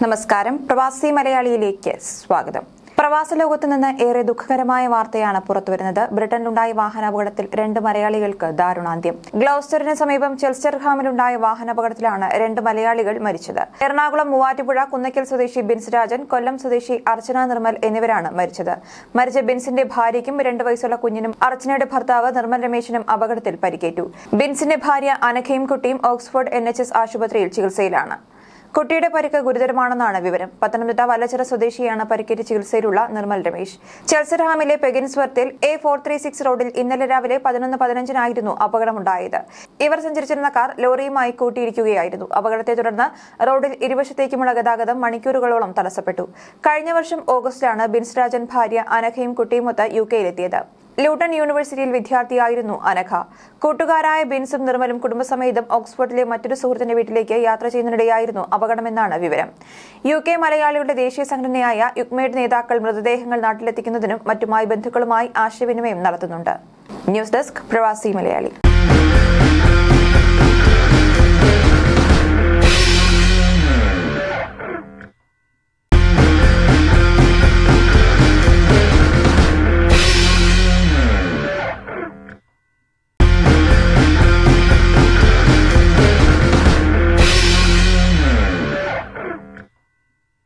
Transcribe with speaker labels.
Speaker 1: നമസ്കാരം. പ്രവാസി മലയാളിയിലേക്ക് സ്വാഗതം. പ്രവാസ ലോകത്ത് നിന്ന് ഏറെ ദുഃഖകരമായ വാർത്തയാണ് പുറത്തുവരുന്നത്. ബ്രിട്ടനിലുണ്ടായ വാഹനാപകടത്തിൽ 2 മലയാളികൾക്ക് ദാരുണാന്ത്യം. ഗ്ലൗസ്റ്ററിന് സമീപം ചെൽസ്റ്റർഹാമിലുണ്ടായ വാഹനാപകടത്തിലാണ് 2 മലയാളികൾ മരിച്ചത്. എറണാകുളം മൂവാറ്റുപുഴ കുന്നയ്ക്കൽ സ്വദേശി ബിൻസ് രാജൻ, കൊല്ലം സ്വദേശി അർച്ചന നിർമ്മൽ എന്നിവരാണ് മരിച്ചത്. മരിച്ച ബിൻസിന്റെ ഭാര്യയ്ക്കും 2 വയസ്സുള്ള കുഞ്ഞിനും അർച്ചനയുടെ ഭർത്താവ് നിർമ്മൽ രമേശിനും അപകടത്തിൽ പരിക്കേറ്റു. ബിൻസിന്റെ ഭാര്യ അനഘയും കുട്ടിയും ഓക്സ്ഫോർഡ് NHS ആശുപത്രിയിൽ ചികിത്സയിലാണ്. കുട്ടിയുടെ പരിക്ക് ഗുരുതരമാണെന്നാണ് വിവരം. പത്തനംതിട്ട വല്ലച്ചിറ സ്വദേശിയാണ് പരിക്കേറ്റ് ചികിത്സയിലുള്ള നിർമ്മൽ രമേശ്. ചെൽസർഹാമിലെ പെഗിൻസ്വർത്തിൽ A436 റോഡിൽ ഇന്നലെ രാവിലെ 11:15 അപകടമുണ്ടായത്. ഇവർ സഞ്ചരിച്ചിരുന്ന കാർ ലോറിയുമായി കൂട്ടിയിടിക്കുകയായിരുന്നു. അപകടത്തെ തുടർന്ന് റോഡിൽ ഇരുവശത്തേക്കുമുള്ള ഗതാഗതം മണിക്കൂറുകളോളം തടസ്സപ്പെട്ടു. കഴിഞ്ഞ വർഷം ഓഗസ്റ്റിലാണ് ബിൻസ് രാജൻ ഭാര്യ അനഘയും കുട്ടിയുമൊത്ത് UK-യിലെത്തിയത്. ലൂട്ടൺ യൂണിവേഴ്സിറ്റിയിൽ വിദ്യാർത്ഥിയായിരുന്നു അനഘ. കൂട്ടുകാരായ ബിൻസും നിർമ്മലും കുടുംബസമേതം ഓക്സ്ഫോർഡിലെ മറ്റൊരു സുഹൃത്തിന്റെ വീട്ടിലേക്ക് യാത്ര ചെയ്യുന്നതിനിടെയായിരുന്നു അപകടമെന്നാണ് വിവരം. UK മലയാളികളുടെ ദേശീയ സംഘടനയായ യുക്മേഡ് നേതാക്കൾ മൃതദേഹങ്ങൾ നാട്ടിലെത്തിക്കുന്നതിനും മറ്റുമായി ബന്ധുക്കളുമായി ആശയവിനിമയം നടത്തുന്നുണ്ട്. ന്യൂസ് ഡെസ്ക് പ്രവാസി മലയാളി.